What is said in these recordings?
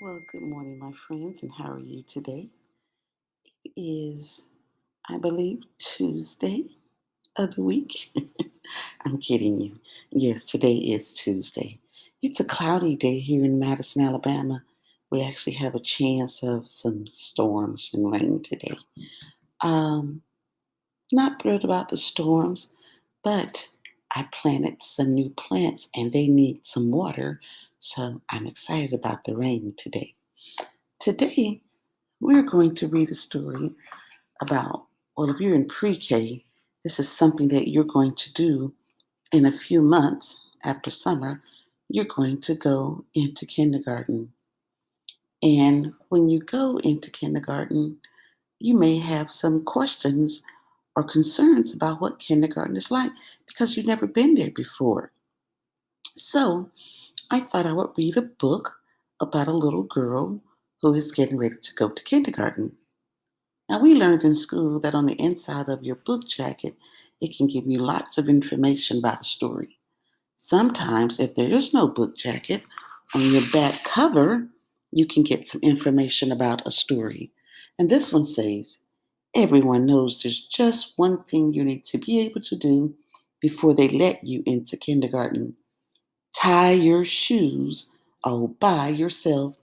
Well, good morning, my friends, and how are you today? It is, I believe, Tuesday of the week. I'm kidding you. Yes, today is Tuesday. It's a cloudy day here in Madison, Alabama. We actually have a chance of some storms and rain today. Um, Not thrilled about the storms, but I planted some new plants and they need some water, so I'm excited about the rain today. Today, we're going to read a story about, well, if you're in pre K, this is something that you're going to do in a few months after summer. You're going to go into kindergarten. And when you go into kindergarten, you may have some questions or concerns about what kindergarten is like because you've never been there before. So I thought I would read a book about a little girl who is getting ready to go to kindergarten. Now, we learned in school that on the inside of your book jacket, it can give you lots of information about a story. Sometimes, if there is no book jacket, on your back cover, you can get some information about a story. And this one says, everyone knows there's just one thing you need to be able to do before they let you into kindergarten: tie your shoes all by yourself.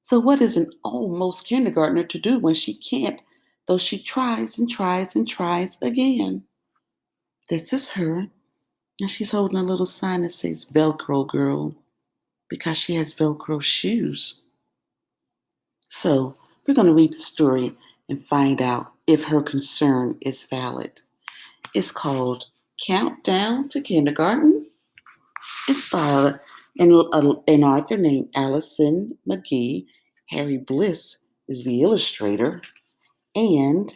So, what is an almost kindergartner to do when she can't, though she tries and tries and tries again? This is her, and she's holding a little sign that says Velcro Girl because she has Velcro shoes. So, we're going to read the story and find out if her concern is valid. It's called Countdown to Kindergarten. It's by an author named Alison McGhee. Harry Bliss is the illustrator. And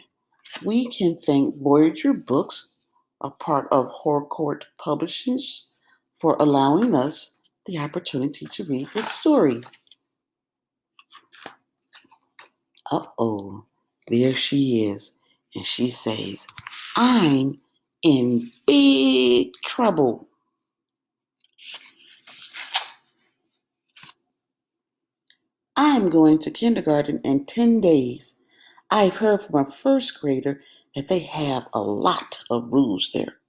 we can thank Voyager Books, a part of Harcourt Publishers, for allowing us the opportunity to read this story. Uh-oh, there she is. And she says, I'm in big trouble. I'm going to kindergarten in 10 days. I've heard from a first grader that they have a lot of rules there.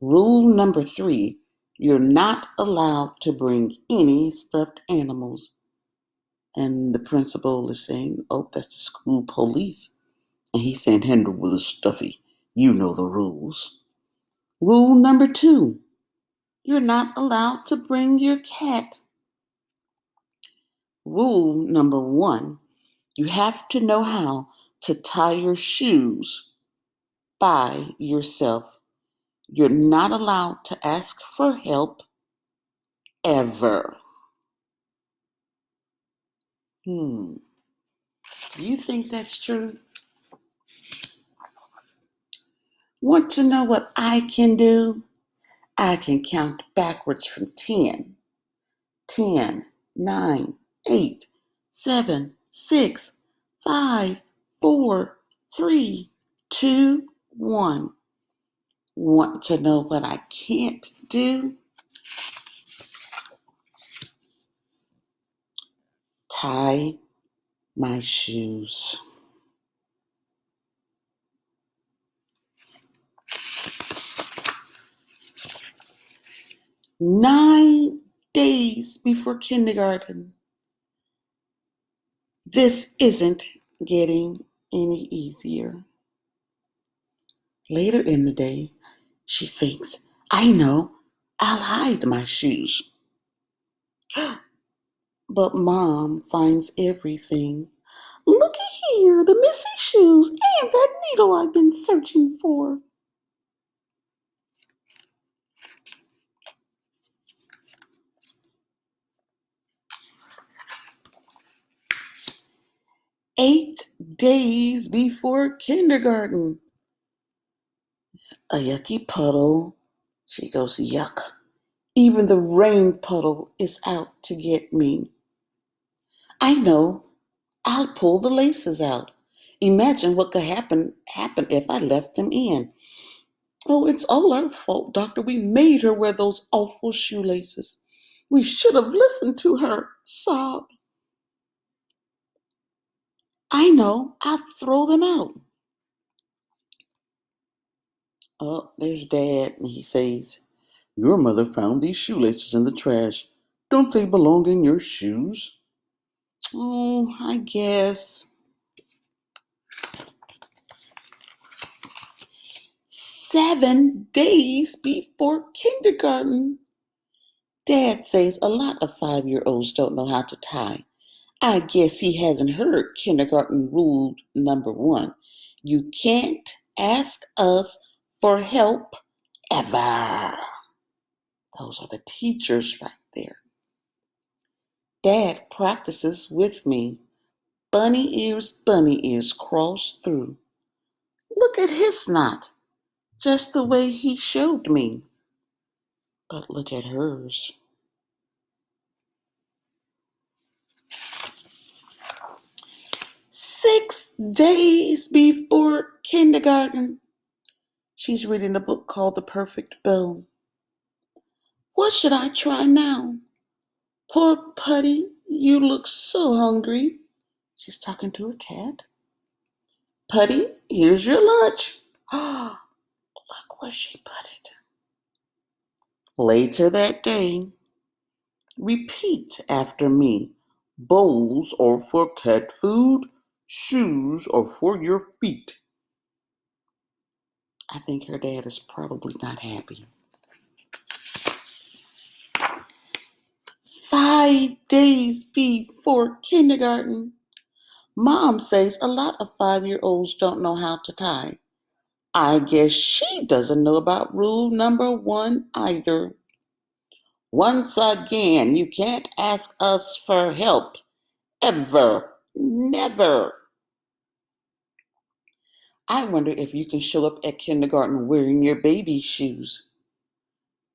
Rule number 3, you're not allowed to bring any stuffed animals. And the principal is saying, oh, that's the school police. And he's saying, handle with a stuffy. You know the rules. Rule number 2, you're not allowed to bring your cat. Rule number 1, you have to know how to tie your shoes by yourself. You're not allowed to ask for help ever. Do you think that's true? Want to know what I can do? I can count backwards from 10. 10, 9, 8, 7, 6, 5, 4, 3, 2, 1. Want to know what I can't do? Tie my shoes. 9 days before kindergarten. This isn't getting any easier. Later in the day, she thinks, I know, I'll hide my shoes. But Mom finds everything. Looky here, the missing shoes and that needle I've been searching for. 8 days before kindergarten. A yucky puddle. She goes, yuck. Even the rain puddle is out to get me. I know. I'll pull the laces out. Imagine what could happen if I left them in. Oh, it's all our fault, Doctor. We made her wear those awful shoelaces. We should have listened to her. Sob. I know. I'll throw them out. Oh, there's Dad, and he says, Your mother found these shoelaces in the trash. Don't they belong in your shoes? Oh, I guess. 7 days before kindergarten. Dad says a lot of 5-year-olds don't know how to tie. I guess he hasn't heard kindergarten rule number 1. You can't ask us for help ever. Those are the teachers right there. Dad practices with me. Bunny ears crawls through. Look at his knot, just the way he showed me. But look at hers. 6 days before kindergarten. She's reading a book called The Perfect Bow. What should I try now? Poor Putty, you look so hungry. She's talking to her cat. Putty, here's your lunch. Ah, look where she put it. Later that day, repeat after me. Bowls are for cat food. Shoes are for your feet. I think her dad is probably not happy. 5 days before kindergarten. Mom says a lot of 5-year-olds don't know how to tie. I guess she doesn't know about rule number 1 either. Once again, you can't ask us for help. Ever. Never. I wonder if you can show up at kindergarten wearing your baby shoes.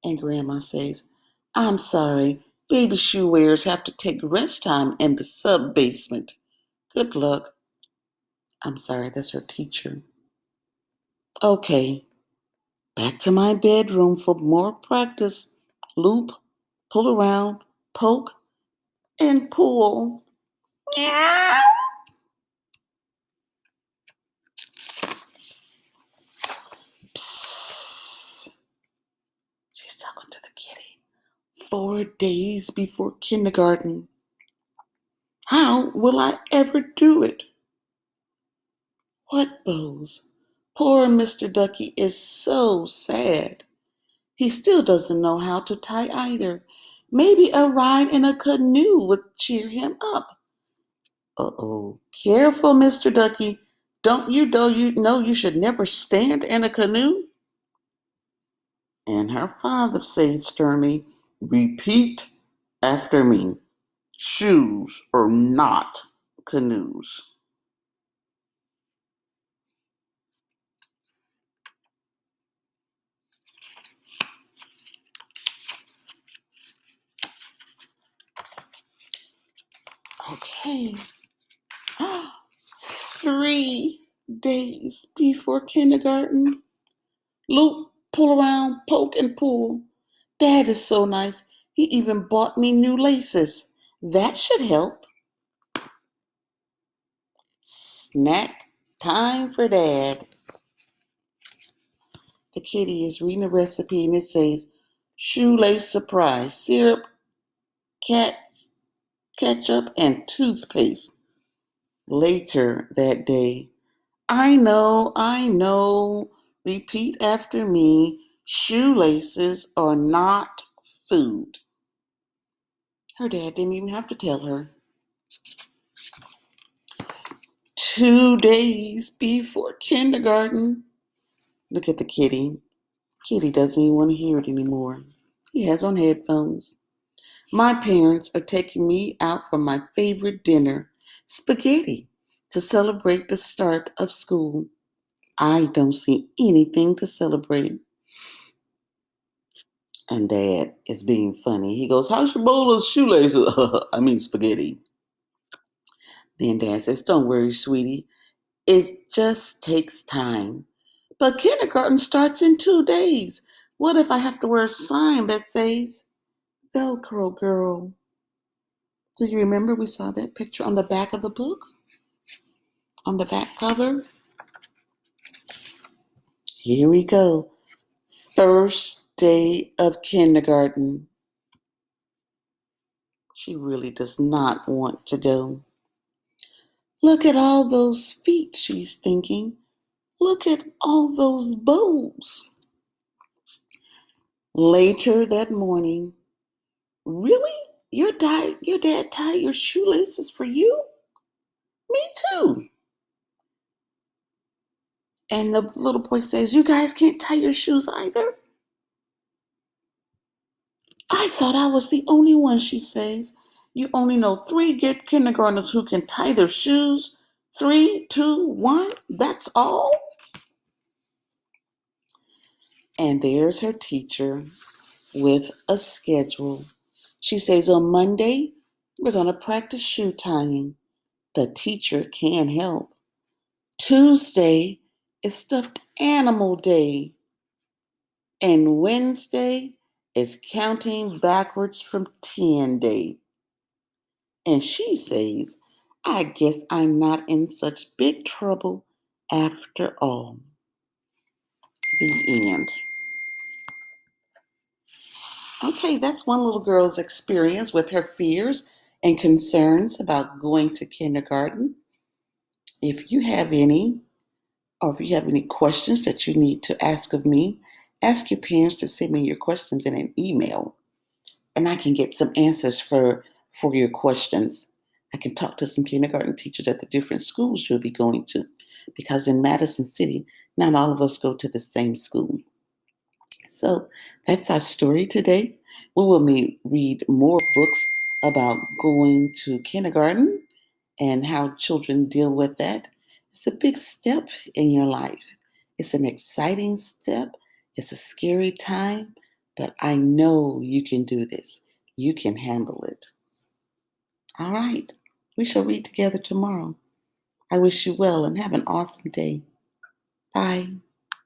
And Grandma says, I'm sorry, baby shoe wearers have to take rest time in the sub-basement. Good luck. I'm sorry, that's her teacher. Okay, back to my bedroom for more practice. Loop, pull around, poke, and pull. Meow. Psst. She's talking to the kitty. 4 days before kindergarten. How will I ever do it? What bows? Poor Mr. Ducky is so sad. He still doesn't know how to tie either. Maybe a ride in a canoe would cheer him up. Uh-oh. Careful, Mr. Ducky. Don't you know you should never stand in a canoe? And her father says sternly, Repeat after me. Shoes are not canoes. Okay. 3 days before kindergarten. Loop, pull around, poke and pull. Dad is so nice. He even bought me new laces. That should help. Snack time for Dad. The kitty is reading a recipe and it says shoelace surprise, syrup, cat, ketchup, and toothpaste. Later that day, I know. Repeat after me. Shoelaces are not food. Her dad didn't even have to tell her. 2 days before kindergarten. Look at the kitty. Kitty doesn't even want to hear it anymore. He has on headphones. My parents are taking me out for my favorite dinner, spaghetti, to celebrate the start of school. I don't see anything to celebrate. And Dad is being funny. He goes, How's your bowl of shoelaces? I mean spaghetti. Then Dad says, Don't worry, sweetie. It just takes time. But kindergarten starts in 2 days. What if I have to wear a sign that says, Velcro girl. Do you remember we saw that picture on the back of the book? On the back cover? Here we go. First day of kindergarten. She really does not want to go. Look at all those feet, she's thinking. Look at all those bows. Later that morning, really? Your dad tied your shoelaces for you? Me too. And the little boy says, you guys can't tie your shoes either? I thought I was the only one, she says. You only know three good kindergartners who can tie their shoes. Three, two, one, that's all? And there's her teacher with a schedule. She says on Monday, we're going to practice shoe tying. The teacher can help. Tuesday is stuffed animal day. And Wednesday is counting backwards from 10 day. And she says, I guess I'm not in such big trouble after all. The end. Okay, that's one little girl's experience with her fears and concerns about going to kindergarten. If you have any, or if you have any questions that you need to ask of me, ask your parents to send me your questions in an email, and I can get some answers for your questions. I can talk to some kindergarten teachers at the different schools you'll be going to, because in Madison City, not all of us go to the same school. So that's our story today. We will read more books about going to kindergarten and how children deal with that. It's a big step in your life. It's an exciting step. It's a scary time, but I know you can do this. You can handle it. All right. We shall read together tomorrow. I wish you well and have an awesome day. Bye.